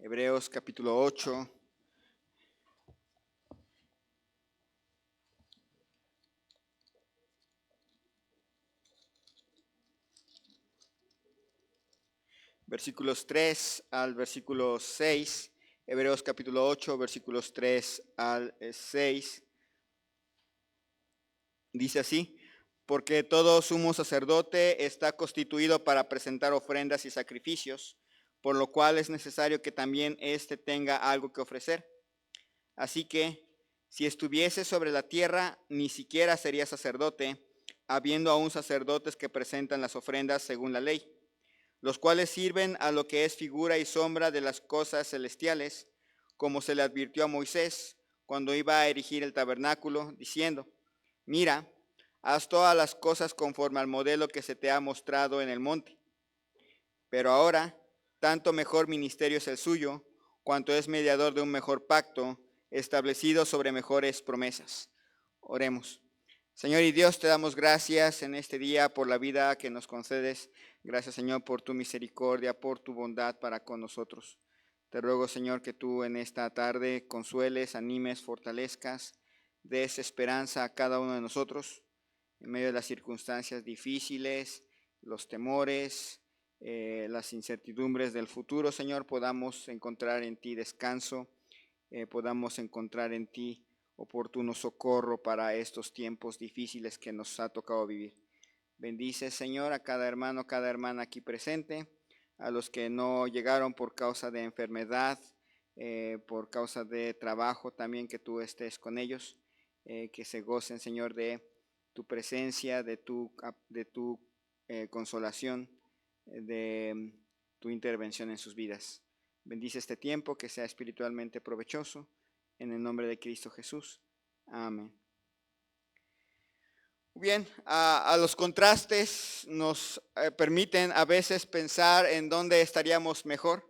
Hebreos capítulo 8. Versículos 3 al versículo 6. Hebreos capítulo 8, versículos 3 al 6. Dice así: porque todo sumo sacerdote está constituido para presentar ofrendas y sacrificios, por lo cual es necesario que también éste tenga algo que ofrecer. Así que, si estuviese sobre la tierra, ni siquiera sería sacerdote, habiendo aún sacerdotes que presentan las ofrendas según la ley, los cuales sirven a lo que es figura y sombra de las cosas celestiales, como se le advirtió a Moisés cuando iba a erigir el tabernáculo, diciendo: mira, haz todas las cosas conforme al modelo que se te ha mostrado en el monte. Pero ahora, tanto mejor ministerio es el suyo, cuanto es mediador de un mejor pacto, establecido sobre mejores promesas. Oremos. Señor y Dios, te damos gracias en este día por la vida que nos concedes. Gracias, Señor, por tu misericordia, por tu bondad para con nosotros. Te ruego, Señor, que tú en esta tarde consueles, animes, fortalezcas, des esperanza a cada uno de nosotros en medio de las circunstancias difíciles, los temores, las incertidumbres del futuro. Señor, podamos encontrar en ti descanso, podamos encontrar en ti oportuno socorro para estos tiempos difíciles que nos ha tocado vivir. Bendice, Señor, a cada hermano, cada hermana aquí presente, a los que no llegaron por causa de enfermedad, por causa de trabajo, también que tú estés con ellos, que se gocen, Señor, de tu presencia, de tu consolación, de tu intervención en sus vidas. Bendice este tiempo, que sea espiritualmente provechoso, en el nombre de Cristo Jesús. Amén. Bien, a los contrastes nos permiten a veces pensar en dónde estaríamos mejor.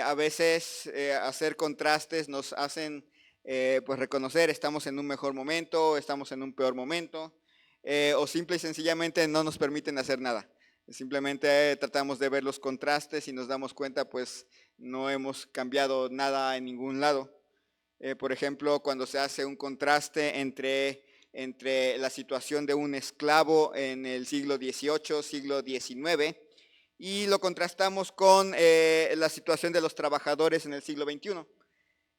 A veces hacer contrastes nos hacen pues reconocer estamos en un mejor momento, estamos en un peor momento, o simple y sencillamente no nos permiten hacer nada. Simplemente tratamos de ver los contrastes y nos damos cuenta pues no hemos cambiado nada en ningún lado. Por ejemplo, cuando se hace un contraste entre la situación de un esclavo en el siglo XVIII, siglo XIX, y lo contrastamos con la situación de los trabajadores en el siglo XXI.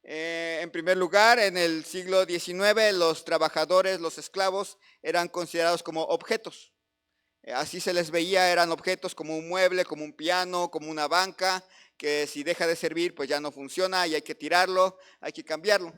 En primer lugar, en el siglo XIX, los trabajadores, los esclavos, eran considerados como objetos. Así se les veía, eran objetos como un mueble, como un piano, como una banca, que si deja de servir, pues ya no funciona y hay que tirarlo, hay que cambiarlo.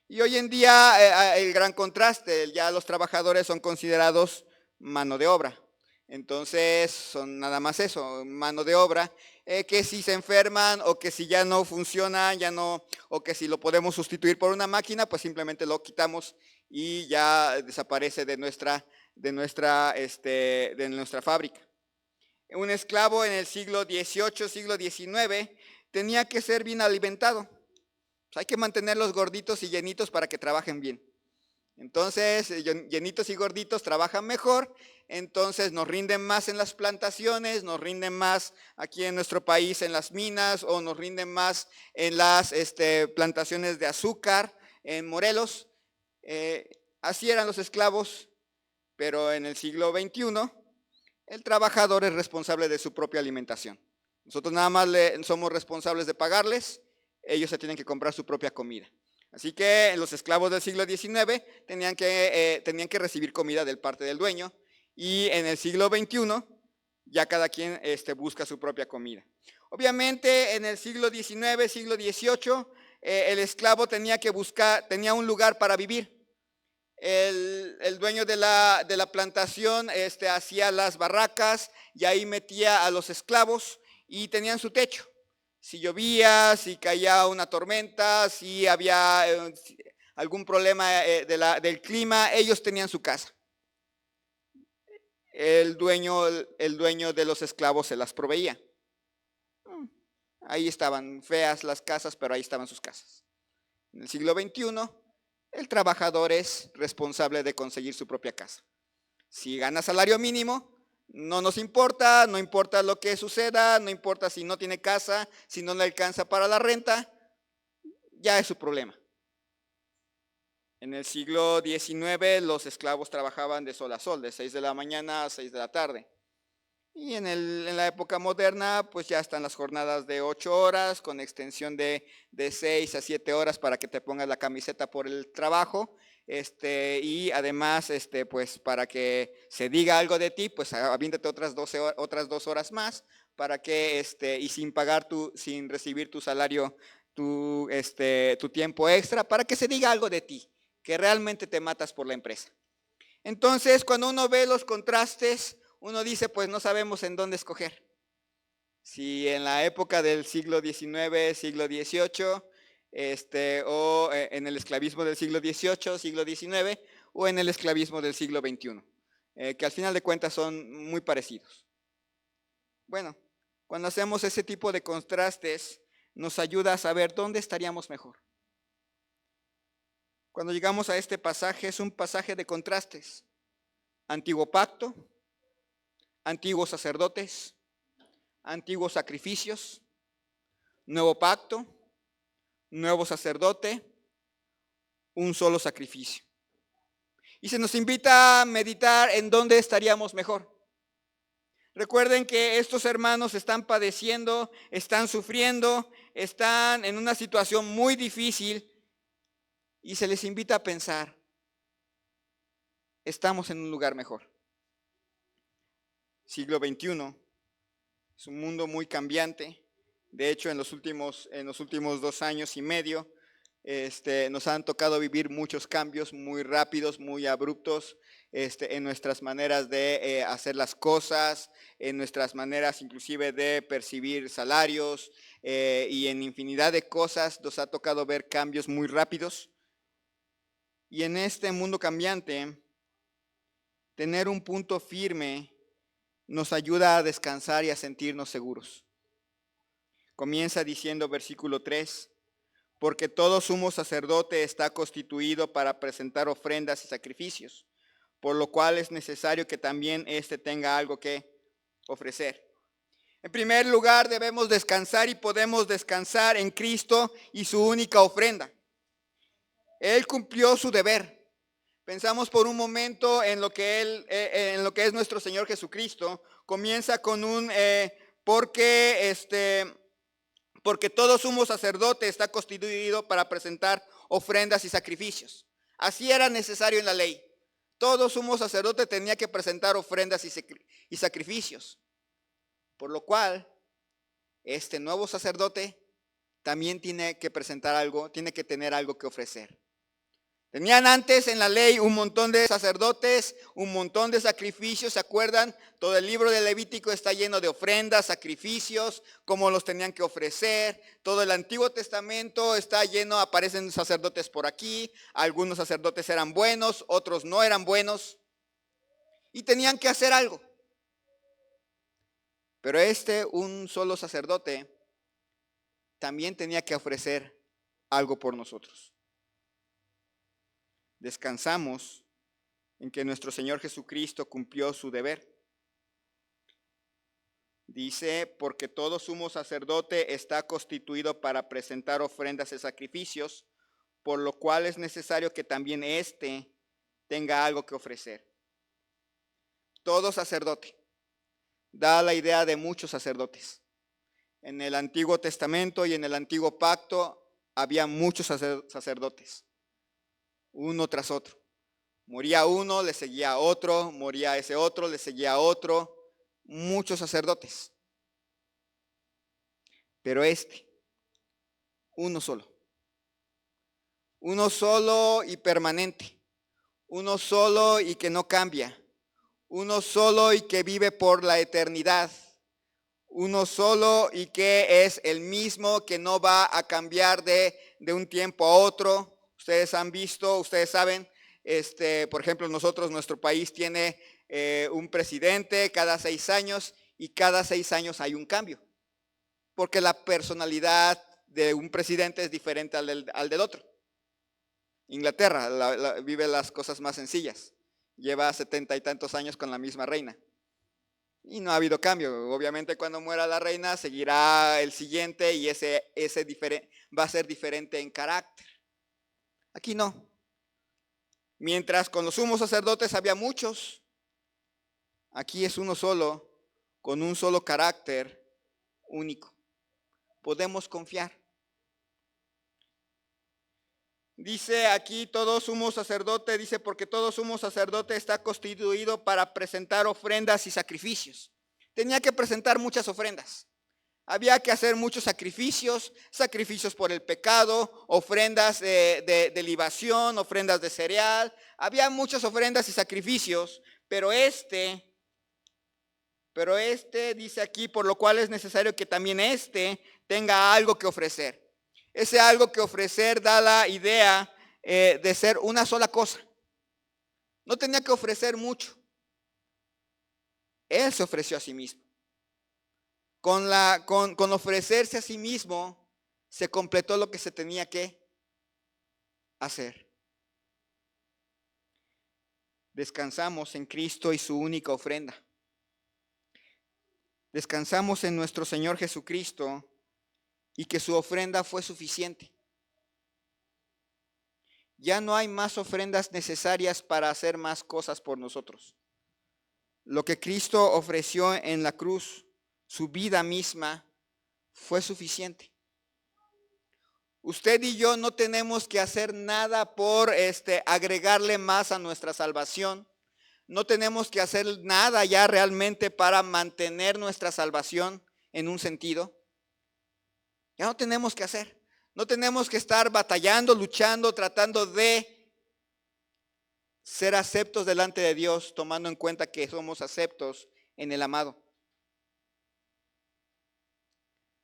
Y hoy en día el gran contraste, ya los trabajadores son considerados mano de obra. Entonces son nada más eso, mano de obra, que si se enferman o que si ya no funciona, ya no, o que si lo podemos sustituir por una máquina, pues simplemente lo quitamos y ya desaparece de nuestra fábrica. Un esclavo en el siglo XVIII, siglo XIX, tenía que ser bien alimentado. Hay que mantenerlos gorditos y llenitos para que trabajen bien. Entonces, llenitos y gorditos trabajan mejor, entonces nos rinden más en las plantaciones, nos rinden más aquí en nuestro país en las minas, o nos rinden más en las plantaciones de azúcar en Morelos. Así eran los esclavos, pero en el siglo XXI el trabajador es responsable de su propia alimentación. Nosotros nada más somos responsables de pagarles, ellos se tienen que comprar su propia comida. Así que los esclavos del siglo XIX tenían que recibir comida del parte del dueño, y en el siglo XXI ya cada quien busca su propia comida. Obviamente en el siglo XIX, siglo XVIII, el esclavo tenía un lugar para vivir. El dueño de la plantación hacía las barracas y ahí metía a los esclavos y tenían su techo. Si llovía, si caía una tormenta, si había algún problema del clima, ellos tenían su casa. El dueño de los esclavos se las proveía. Ahí estaban feas las casas, pero ahí estaban sus casas. En el siglo XXI, el trabajador es responsable de conseguir su propia casa. Si gana salario mínimo, No nos importa, no importa lo que suceda, no importa si no tiene casa, si no le alcanza para la renta, ya es su problema. En el siglo XIX los esclavos trabajaban de sol a sol, de 6 de la mañana a 6 de la tarde. Y en la época moderna, pues ya están las jornadas de 8 horas, con extensión de 6 a 7 horas para que te pongas la camiseta por el trabajo. Y además, pues para que se diga algo de ti, pues aviéntate otras 2 horas más, para que, y sin pagar sin recibir tu salario, tu tiempo extra, para que se diga algo de ti, que realmente te matas por la empresa. Entonces, cuando uno ve los contrastes, uno dice, pues no sabemos en dónde escoger. Si en la época del siglo XIX, siglo XVIII, o en el esclavismo del siglo XVIII, siglo XIX, o en el esclavismo del siglo XXI, que al final de cuentas son muy parecidos. Bueno, cuando hacemos ese tipo de contrastes, nos ayuda a saber dónde estaríamos mejor. Cuando llegamos a este pasaje, es un pasaje de contrastes. Antiguo pacto, antiguos sacerdotes, antiguos sacrificios, nuevo pacto, nuevo sacerdote, un solo sacrificio. Y se nos invita a meditar en dónde estaríamos mejor. Recuerden que estos hermanos están padeciendo, están sufriendo, están en una situación muy difícil y se les invita a pensar, estamos en un lugar mejor. Siglo XXI es un mundo muy cambiante. De hecho, en los últimos 2 años y medio, nos han tocado vivir muchos cambios muy rápidos, muy abruptos, en nuestras maneras de hacer las cosas, en nuestras maneras inclusive de percibir salarios, y en infinidad de cosas nos ha tocado ver cambios muy rápidos. Y en este mundo cambiante, tener un punto firme nos ayuda a descansar y a sentirnos seguros. Comienza diciendo versículo 3, porque todo sumo sacerdote está constituido para presentar ofrendas y sacrificios, por lo cual es necesario que también éste tenga algo que ofrecer. En primer lugar, debemos descansar y podemos descansar en Cristo y su única ofrenda. Él cumplió su deber. Pensamos por un momento en lo que es nuestro Señor Jesucristo. Comienza con un porque todo sumo sacerdote está constituido para presentar ofrendas y sacrificios. Así era necesario en la ley. Todo sumo sacerdote tenía que presentar ofrendas y sacrificios. Por lo cual, este nuevo sacerdote también tiene que presentar algo, tiene que tener algo que ofrecer. Tenían antes en la ley un montón de sacerdotes, un montón de sacrificios, ¿se acuerdan? Todo el libro de Levítico está lleno de ofrendas, sacrificios, cómo los tenían que ofrecer. Todo el Antiguo Testamento está lleno, aparecen sacerdotes por aquí, algunos sacerdotes eran buenos, otros no eran buenos, y tenían que hacer algo. Pero un solo sacerdote, también tenía que ofrecer algo por nosotros. Descansamos en que nuestro Señor Jesucristo cumplió su deber. Dice, porque todo sumo sacerdote está constituido para presentar ofrendas y sacrificios, por lo cual es necesario que también éste tenga algo que ofrecer. Todo sacerdote da la idea de muchos sacerdotes. En el Antiguo Testamento y en el Antiguo Pacto había muchos sacerdotes, uno tras otro. Moría uno, le seguía otro, moría ese otro, le seguía otro, muchos sacerdotes. Pero uno solo y permanente, uno solo y que no cambia, uno solo y que vive por la eternidad, uno solo y que es el mismo, que no va a cambiar de un tiempo a otro. Ustedes han visto, ustedes saben, por ejemplo, nuestro país tiene un presidente cada 6 años y cada 6 años hay un cambio, porque la personalidad de un presidente es diferente al del otro. Inglaterra vive las cosas más sencillas, lleva 70 y tantos años con la misma reina. Y no ha habido cambio. Obviamente cuando muera la reina seguirá el siguiente y ese va a ser diferente en carácter. Aquí no. Mientras con los sumos sacerdotes había muchos, aquí es uno solo, con un solo carácter único. Podemos confiar. Dice aquí todo sumo sacerdote, dice porque todo sumo sacerdote está constituido para presentar ofrendas y sacrificios. Tenía que presentar muchas ofrendas. Había que hacer muchos sacrificios, sacrificios por el pecado, ofrendas de libación, ofrendas de cereal. Había muchas ofrendas y sacrificios, pero este dice aquí, por lo cual es necesario que también tenga algo que ofrecer. Ese algo que ofrecer da la idea de ser una sola cosa. No tenía que ofrecer mucho. Él se ofreció a sí mismo. Con ofrecerse a sí mismo se completó lo que se tenía que hacer. Descansamos en Cristo y su única ofrenda. Descansamos en nuestro Señor Jesucristo y que su ofrenda fue suficiente. Ya no hay más ofrendas necesarias para hacer más cosas por nosotros. Lo que Cristo ofreció en la cruz, su vida misma, fue suficiente. Usted y yo no tenemos que hacer nada por agregarle más a nuestra salvación. No tenemos que hacer nada ya realmente para mantener nuestra salvación en un sentido. Ya no tenemos que hacer. No tenemos que estar batallando, luchando, tratando de ser aceptos delante de Dios, tomando en cuenta que somos aceptos en el amado.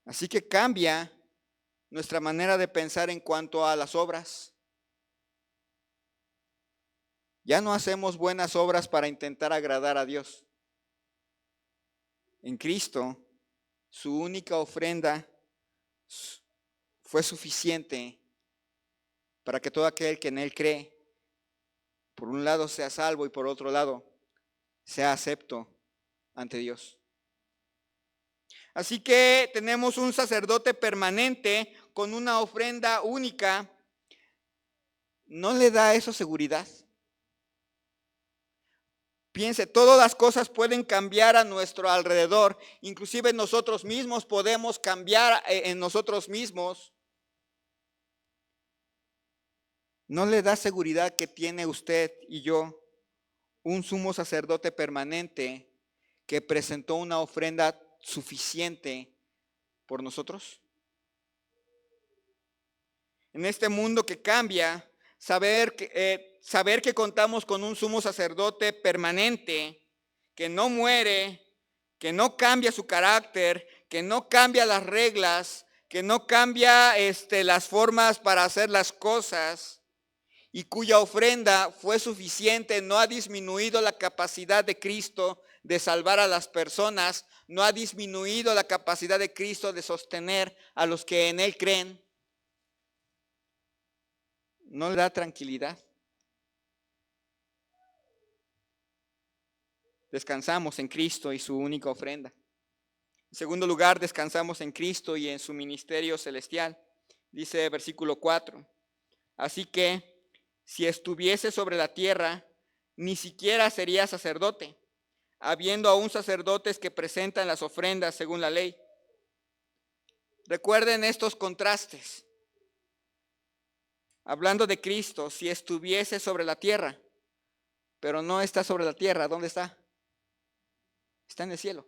Así que cambia nuestra manera de pensar en cuanto a las obras. Ya no hacemos buenas obras para intentar agradar a Dios. En Cristo, su única ofrenda fue suficiente para que todo aquel que en Él cree, por un lado sea salvo y por otro lado sea acepto ante Dios. Así que tenemos un sacerdote permanente con una ofrenda única. ¿No le da eso seguridad? Piense, todas las cosas pueden cambiar a nuestro alrededor, inclusive nosotros mismos podemos cambiar en nosotros mismos. ¿No le da seguridad que tiene usted y yo un sumo sacerdote permanente que presentó una ofrenda suficiente por nosotros? En este mundo que cambia, saber que contamos con un sumo sacerdote permanente, que no muere, que no cambia su carácter, que no cambia las reglas, que no cambia las formas para hacer las cosas, y cuya ofrenda fue suficiente, no ha disminuido la capacidad de Cristo de salvar a las personas, no ha disminuido la capacidad de Cristo de sostener a los que en Él creen. ¿No le da tranquilidad? Descansamos en Cristo y su única ofrenda. En segundo lugar, descansamos en Cristo y en su ministerio celestial. Dice versículo 4. Así que, si estuviese sobre la tierra, ni siquiera sería sacerdote, habiendo aún sacerdotes que presentan las ofrendas según la ley. Recuerden estos contrastes. Hablando de Cristo, si estuviese sobre la tierra, pero no está sobre la tierra, ¿dónde está? Está en el cielo.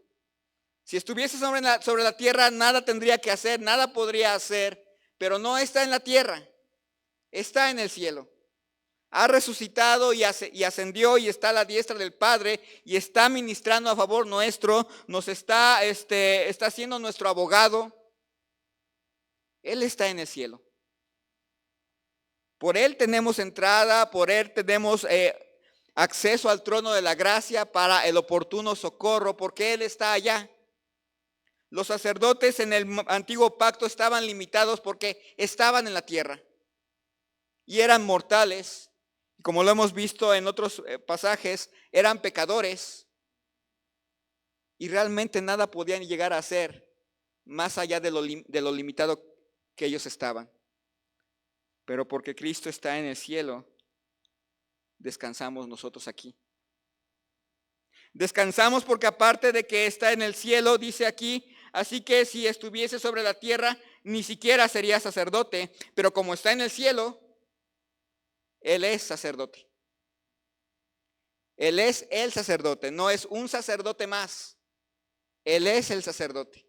Si estuviese sobre la tierra, nada tendría que hacer, nada podría hacer, pero no está en la tierra, está en el cielo. Ha resucitado y ascendió y está a la diestra del Padre y está ministrando a favor nuestro, nos está siendo nuestro abogado. Él está en el cielo. Por Él tenemos entrada, por Él tenemos acceso al trono de la gracia para el oportuno socorro, porque Él está allá. Los sacerdotes en el antiguo pacto estaban limitados porque estaban en la tierra y eran mortales. Como lo hemos visto en otros pasajes, eran pecadores. y realmente nada podían llegar a hacer más allá de lo limitado que ellos estaban. Pero porque Cristo está en el cielo, descansamos nosotros aquí. Descansamos porque aparte de que está en el cielo, dice aquí, así que si estuviese sobre la tierra, ni siquiera sería sacerdote, pero como está en el cielo, Él es sacerdote. Él es el sacerdote, no es un sacerdote más. Él es el sacerdote.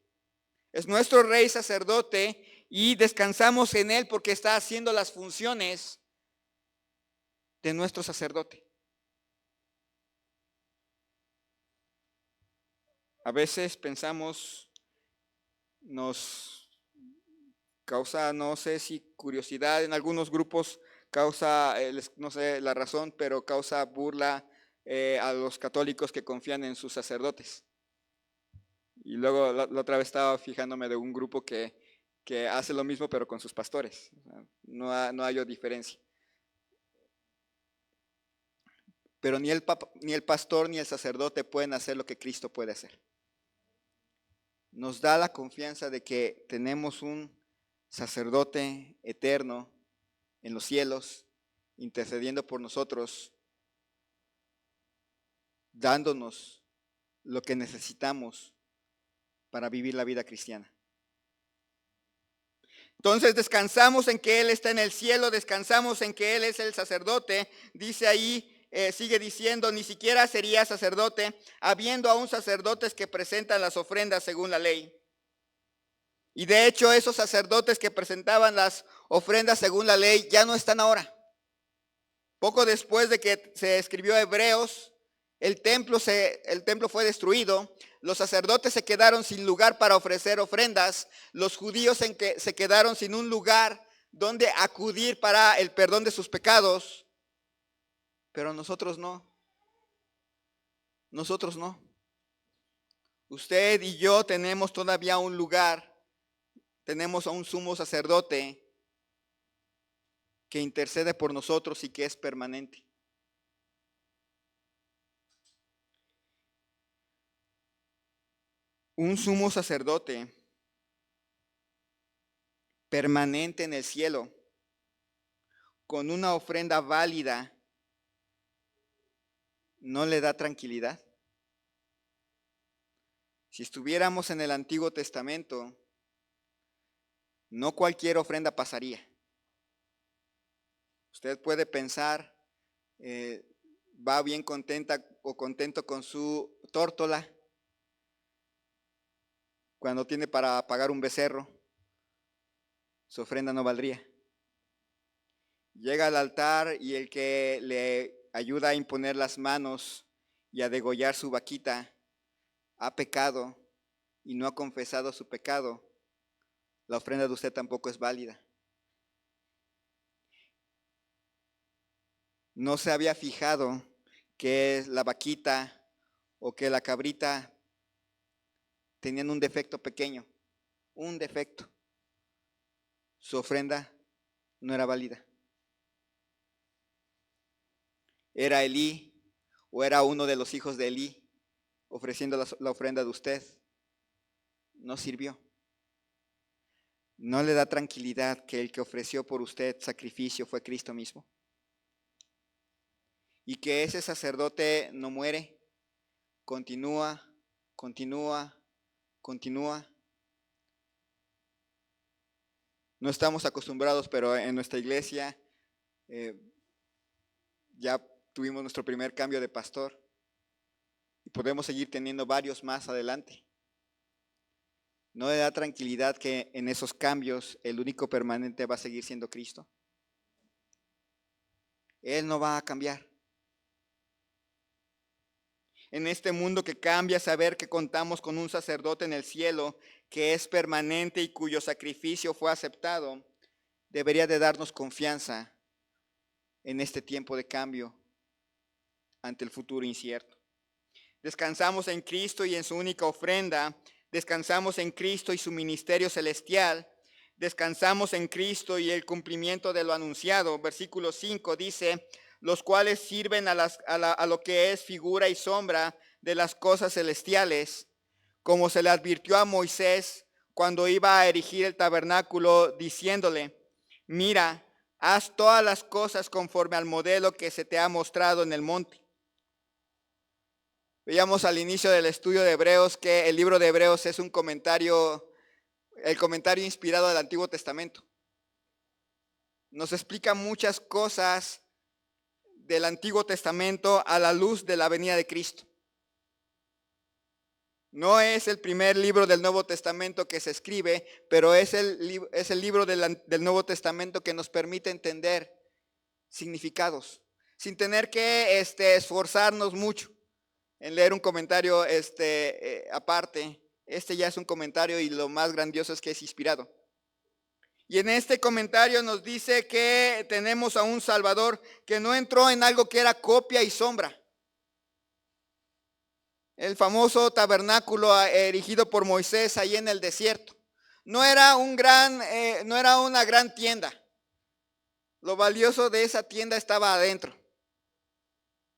Es nuestro rey sacerdote y descansamos en Él porque está haciendo las funciones de nuestro sacerdote. A veces pensamos, nos causa, no sé si curiosidad, en algunos grupos causa, no sé la razón, pero causa burla a los católicos que confían en sus sacerdotes. Y luego la otra vez estaba fijándome de un grupo que hace lo mismo pero con sus pastores. O sea, no hay diferencia. Pero ni el pastor ni el sacerdote pueden hacer lo que Cristo puede hacer. Nos da la confianza de que tenemos un sacerdote eterno en los cielos, intercediendo por nosotros, dándonos lo que necesitamos para vivir la vida cristiana. Entonces descansamos en que Él está en el cielo, descansamos en que Él es el sacerdote. Dice ahí, sigue diciendo, ni siquiera sería sacerdote, habiendo aún sacerdotes que presentan las ofrendas según la ley. Y de hecho esos sacerdotes que presentaban las ofrendas según la ley ya no están ahora. Poco después de que se escribió Hebreos, el templo fue destruido, los sacerdotes se quedaron sin lugar para ofrecer ofrendas, los judíos se quedaron sin un lugar donde acudir para el perdón de sus pecados, pero nosotros no. Nosotros no. Usted y yo tenemos todavía un lugar, tenemos a un sumo sacerdote que intercede por nosotros y que es permanente. Un sumo sacerdote permanente en el cielo, con una ofrenda válida, ¿no le da tranquilidad? Si estuviéramos en el Antiguo Testamento, no cualquier ofrenda pasaría. Usted puede pensar, va bien contenta o contento con su tórtola, cuando tiene para pagar un becerro, su ofrenda no valdría. Llega al altar y el que le ayuda a imponer las manos y a degollar su vaquita ha pecado y no ha confesado su pecado, la ofrenda de usted tampoco es válida. No se había fijado que la vaquita o que la cabrita tenían un defecto pequeño, un defecto. Su ofrenda no era válida. Era Elí o era uno de los hijos de Elí ofreciendo la ofrenda de usted. No sirvió. ¿No le da tranquilidad que el que ofreció por usted sacrificio fue Cristo mismo? Y que ese sacerdote no muere, continúa. No estamos acostumbrados, pero en nuestra iglesia ya tuvimos nuestro primer cambio de pastor y podemos seguir teniendo varios más adelante. ¿No le da tranquilidad que en esos cambios el único permanente va a seguir siendo Cristo? Él no va a cambiar. En este mundo que cambia, saber que contamos con un sacerdote en el cielo que es permanente y cuyo sacrificio fue aceptado, debería de darnos confianza en este tiempo de cambio ante el futuro incierto. Descansamos en Cristo y en su única ofrenda. Descansamos en Cristo y su ministerio celestial. Descansamos en Cristo y el cumplimiento de lo anunciado. Versículo 5 dice, los cuales sirven a lo que es figura y sombra de las cosas celestiales, como se le advirtió a Moisés cuando iba a erigir el tabernáculo, diciéndole: mira, haz todas las cosas conforme al modelo que se te ha mostrado en el monte. Veíamos al inicio del estudio de Hebreos que el libro de Hebreos es un comentario, el comentario inspirado del Antiguo Testamento. Nos explica muchas cosas del Antiguo Testamento a la luz de la venida de Cristo. No es el primer libro del Nuevo Testamento que se escribe, pero es el libro del Nuevo Testamento que nos permite entender significados, sin tener que esforzarnos mucho en leer un comentario aparte. Este ya es un comentario y lo más grandioso es que es inspirado. Y en este comentario nos dice que tenemos a un Salvador que no entró en algo que era copia y sombra. El famoso tabernáculo erigido por Moisés ahí en el desierto. No era una gran tienda. Lo valioso de esa tienda estaba adentro.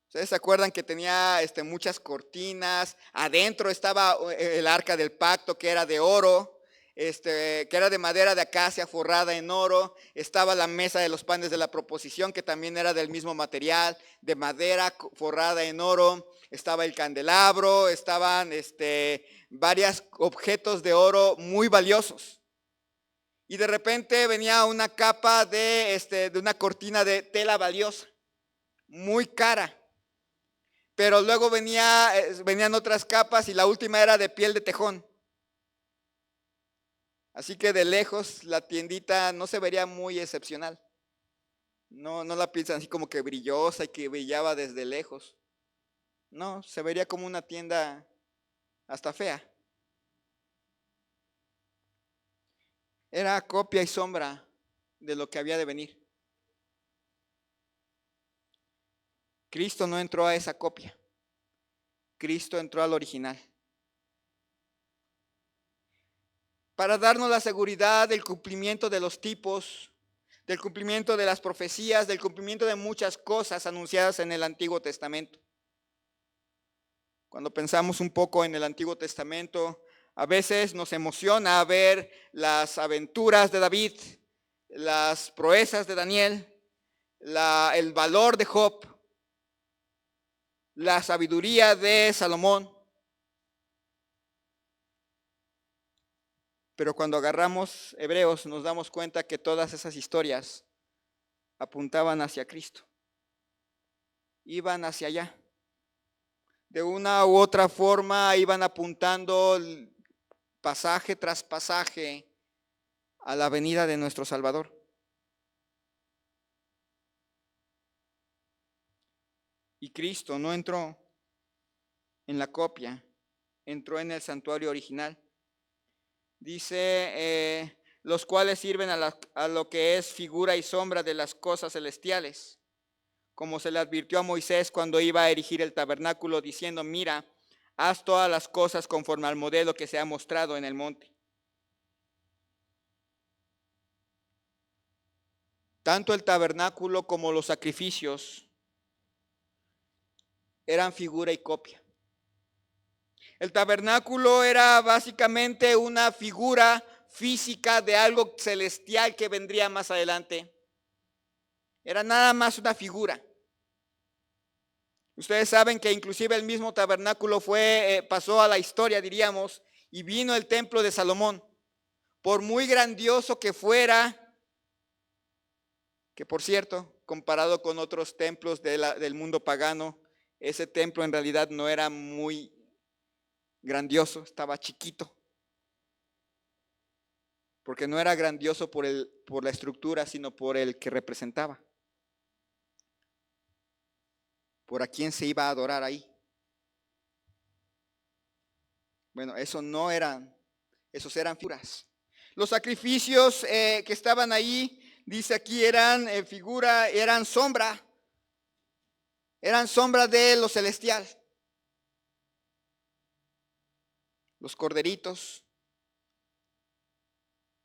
Ustedes se acuerdan que tenía muchas cortinas. Adentro estaba el arca del pacto, que era de oro, que era de madera de acacia forrada en oro. Estaba la mesa de los panes de la proposición, que también era del mismo material, de madera forrada en oro. Estaba el candelabro, estaban varios objetos de oro muy valiosos. Y de repente venía una capa de una cortina de tela valiosa, muy cara. Pero luego venían otras capas y la última era de piel de tejón. Así que de lejos la tiendita no se vería muy excepcional. No la piensan así como que brillosa y que brillaba desde lejos. No, se vería como una tienda hasta fea. Era copia y sombra de lo que había de venir. Cristo no entró a esa copia. Cristo entró al original. Para darnos la seguridad del cumplimiento de los tipos, del cumplimiento de las profecías, del cumplimiento de muchas cosas anunciadas en el Antiguo Testamento. Cuando pensamos un poco en el Antiguo Testamento, a veces nos emociona ver las aventuras de David, las proezas de Daniel, el valor de Job, la sabiduría de Salomón. Pero cuando agarramos Hebreos nos damos cuenta que todas esas historias apuntaban hacia Cristo, iban hacia allá. De una u otra forma iban apuntando pasaje tras pasaje a la venida de nuestro Salvador. Y Cristo no entró en la copia, entró en el santuario original. Dice, los cuales sirven a lo que es figura y sombra de las cosas celestiales, como se le advirtió a Moisés cuando iba a erigir el tabernáculo, diciendo: mira, haz todas las cosas conforme al modelo que se ha mostrado en el monte. Tanto el tabernáculo como los sacrificios eran figura y copia. El tabernáculo era básicamente una figura física de algo celestial que vendría más adelante. Era nada más una figura. Ustedes saben que inclusive el mismo tabernáculo pasó a la historia, diríamos, y vino el templo de Salomón. Por muy grandioso que fuera, que por cierto, comparado con otros templos del mundo pagano, ese templo en realidad no era muy grandioso, estaba chiquito. Porque no era grandioso por la estructura, sino por el que representaba. Por a quién se iba a adorar ahí. Bueno, esos eran figuras. Los sacrificios que estaban ahí, dice aquí, eran figura, eran sombra de lo celestial. Los corderitos,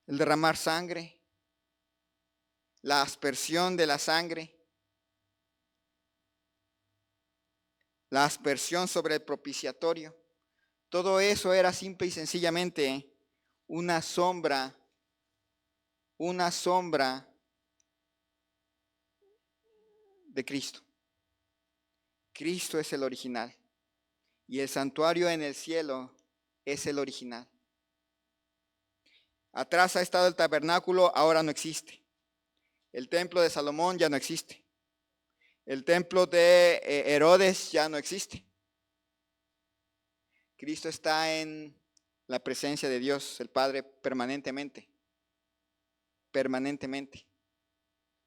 el derramar sangre, la aspersión de la sangre, la aspersión sobre el propiciatorio. Todo eso era simple y sencillamente una sombra de Cristo. Cristo es el original y el santuario en el cielo es el original. Atrás ha estado el tabernáculo, ahora no existe. El templo de Salomón ya no existe. El templo de Herodes ya no existe. Cristo está en la presencia de Dios, el Padre, permanentemente,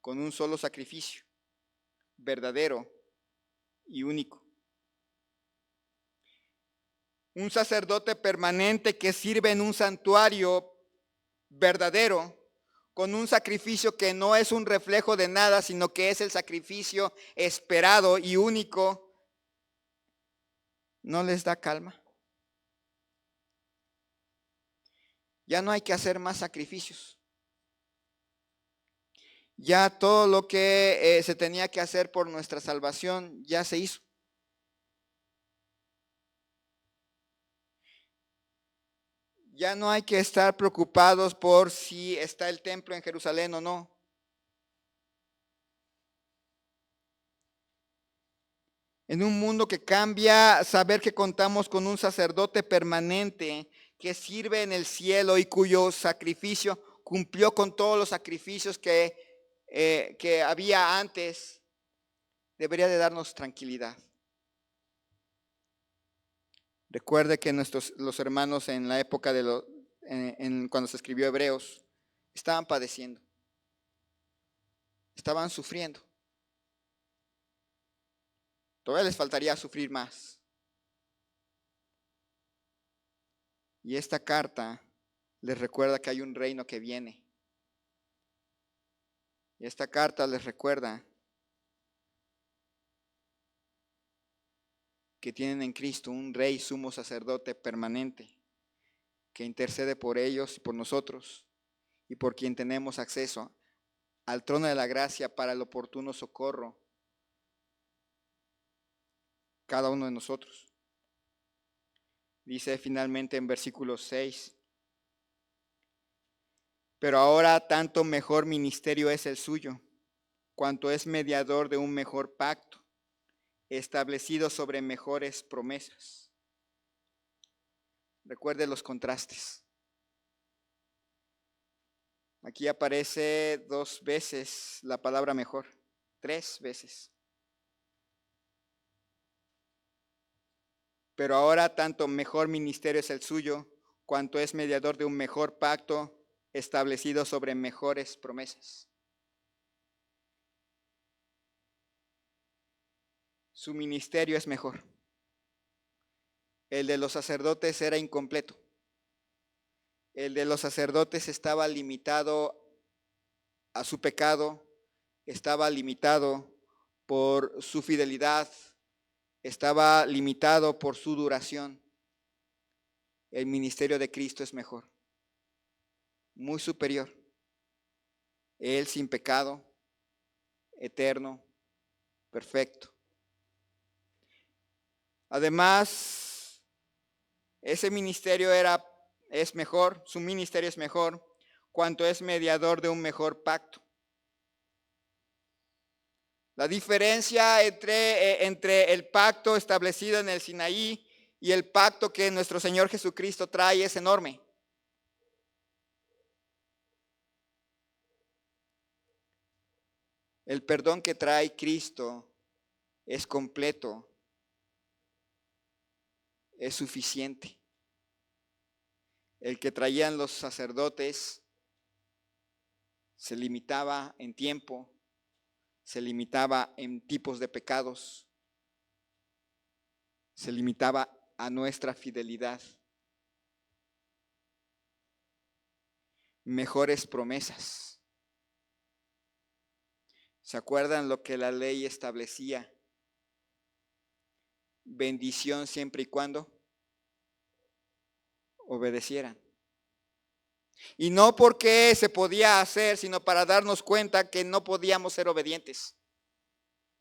con un solo sacrificio, verdadero y único. Un sacerdote permanente que sirve en un santuario verdadero, con un sacrificio que no es un reflejo de nada, sino que es el sacrificio esperado y único, ¿no les da calma? Ya no hay que hacer más sacrificios. Ya todo lo que se tenía que hacer por nuestra salvación ya se hizo. Ya no hay que estar preocupados por si está el templo en Jerusalén o no. En un mundo que cambia, saber que contamos con un sacerdote permanente que sirve en el cielo y cuyo sacrificio cumplió con todos los sacrificios que había antes, debería de darnos tranquilidad. Recuerde que los hermanos en la época cuando se escribió Hebreos, estaban padeciendo, estaban sufriendo. Todavía les faltaría sufrir más. Y esta carta les recuerda que hay un reino que viene. Y esta carta les recuerda que tienen en Cristo un rey sumo sacerdote permanente que intercede por ellos y por nosotros y por quien tenemos acceso al trono de la gracia para el oportuno socorro cada uno de nosotros. Dice finalmente en versículo 6, pero ahora tanto mejor ministerio es el suyo, cuanto es mediador de un mejor pacto, establecido sobre mejores promesas. Recuerde los contrastes. Aquí aparece 2 veces la palabra mejor, 3 veces. Pero ahora tanto mejor ministerio es el suyo, cuanto es mediador de un mejor pacto establecido sobre mejores promesas. Su ministerio es mejor. El de los sacerdotes era incompleto. El de los sacerdotes estaba limitado a su pecado, estaba limitado por su fidelidad, estaba limitado por su duración. El ministerio de Cristo es mejor, muy superior. Él sin pecado, eterno, perfecto. Además, ese ministerio es mejor, su ministerio es mejor, cuanto es mediador de un mejor pacto. La diferencia entre el pacto establecido en el Sinaí y el pacto que nuestro Señor Jesucristo trae es enorme. El perdón que trae Cristo es completo, es suficiente. El que traían los sacerdotes se limitaba en tiempo, se limitaba en tipos de pecados, se limitaba a nuestra fidelidad. Mejores promesas. ¿Se acuerdan lo que la ley establecía? Bendición siempre y cuando obedecieran. Y no porque se podía hacer, sino para darnos cuenta que no podíamos ser obedientes.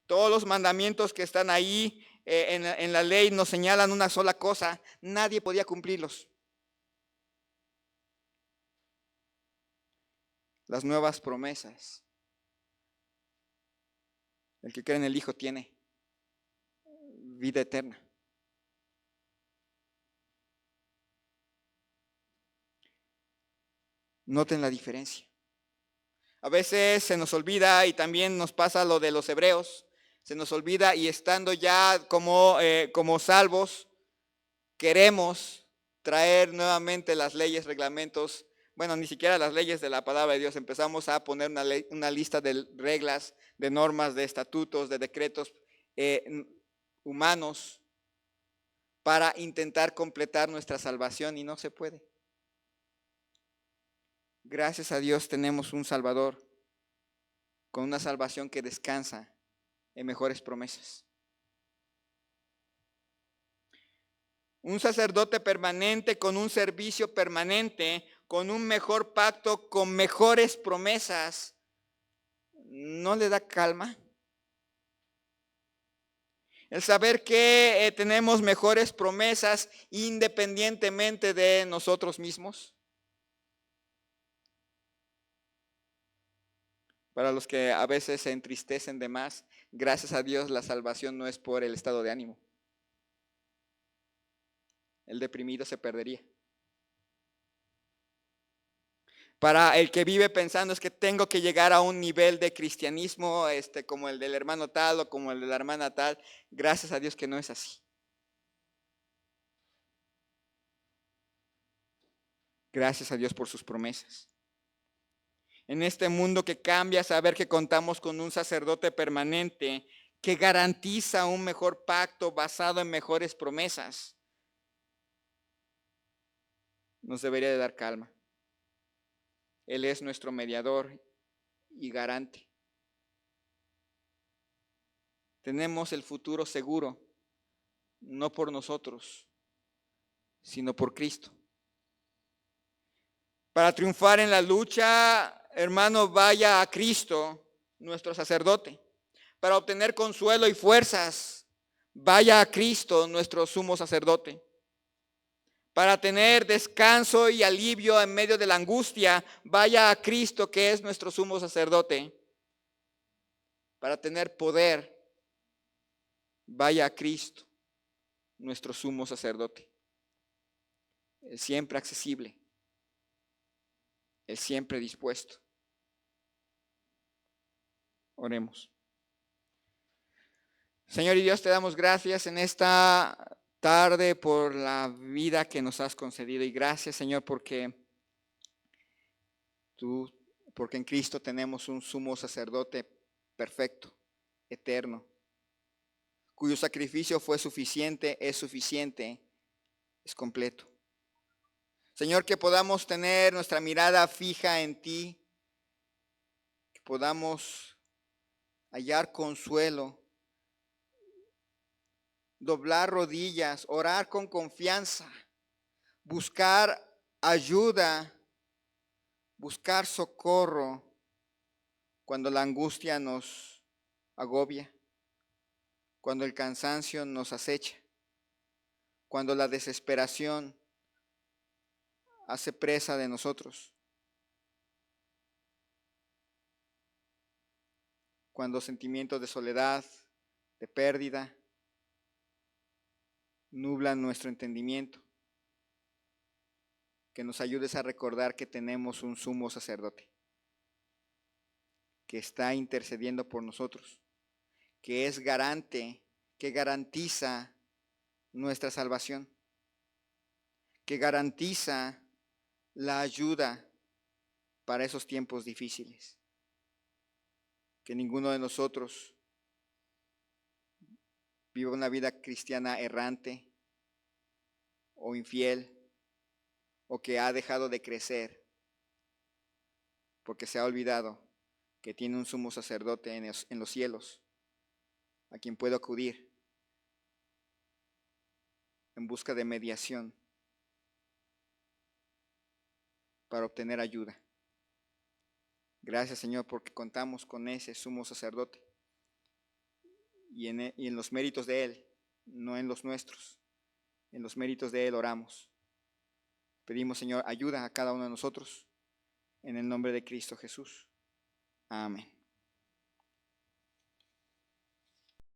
Todos los mandamientos que están ahí en la ley nos señalan una sola cosa, nadie podía cumplirlos. Las nuevas promesas. El que cree en el Hijo tiene vida eterna. Noten la diferencia. A veces se nos olvida, y también nos pasa lo de los hebreos, se nos olvida, y estando ya como salvos, queremos traer nuevamente las leyes, reglamentos, bueno, ni siquiera las leyes de la palabra de Dios. Empezamos a poner una lista de reglas, de normas, de estatutos, de decretos humanos para intentar completar nuestra salvación, y no se puede. Gracias a Dios tenemos un Salvador con una salvación que descansa en mejores promesas. Un sacerdote permanente con un servicio permanente, con un mejor pacto, con mejores promesas, ¿no le da calma? El saber que tenemos mejores promesas independientemente de nosotros mismos. Para los que a veces se entristecen de más, gracias a Dios la salvación no es por el estado de ánimo. El deprimido se perdería. Para el que vive pensando es que tengo que llegar a un nivel de cristianismo como el del hermano tal o como el de la hermana tal, gracias a Dios que no es así. Gracias a Dios por sus promesas. En este mundo que cambia, saber que contamos con un sacerdote permanente que garantiza un mejor pacto basado en mejores promesas, nos debería de dar calma. Él es nuestro mediador y garante. Tenemos el futuro seguro, no por nosotros, sino por Cristo. Para triunfar en la lucha, hermano, vaya a Cristo, nuestro sacerdote. Para obtener consuelo y fuerzas, vaya a Cristo, nuestro sumo sacerdote. Para tener descanso y alivio en medio de la angustia, vaya a Cristo, que es nuestro sumo sacerdote. Para tener poder, vaya a Cristo, nuestro sumo sacerdote. Es siempre accesible, es siempre dispuesto. Oremos. Señor y Dios, te damos gracias en esta tarde por la vida que nos has concedido, y gracias, Señor, porque en Cristo tenemos un sumo sacerdote perfecto, eterno, cuyo sacrificio fue suficiente, es completo. Señor, que podamos tener nuestra mirada fija en ti, que podamos hallar consuelo, doblar rodillas, orar con confianza, buscar ayuda, buscar socorro cuando la angustia nos agobia, cuando el cansancio nos acecha, cuando la desesperación hace presa de nosotros, cuando sentimientos de soledad, de pérdida, nublan nuestro entendimiento. Que nos ayudes a recordar que tenemos un sumo sacerdote que está intercediendo por nosotros, que es garante, que garantiza nuestra salvación, que garantiza la ayuda para esos tiempos difíciles. Que ninguno de nosotros viva una vida cristiana errante o infiel, o que ha dejado de crecer porque se ha olvidado que tiene un sumo sacerdote en los cielos a quien puedo acudir en busca de mediación para obtener ayuda. Gracias, Señor, porque contamos con ese sumo sacerdote y en los méritos de Él no en los nuestros. En los méritos de Él oramos. Pedimos, Señor, ayuda a cada uno de nosotros. En el nombre de Cristo Jesús. Amén.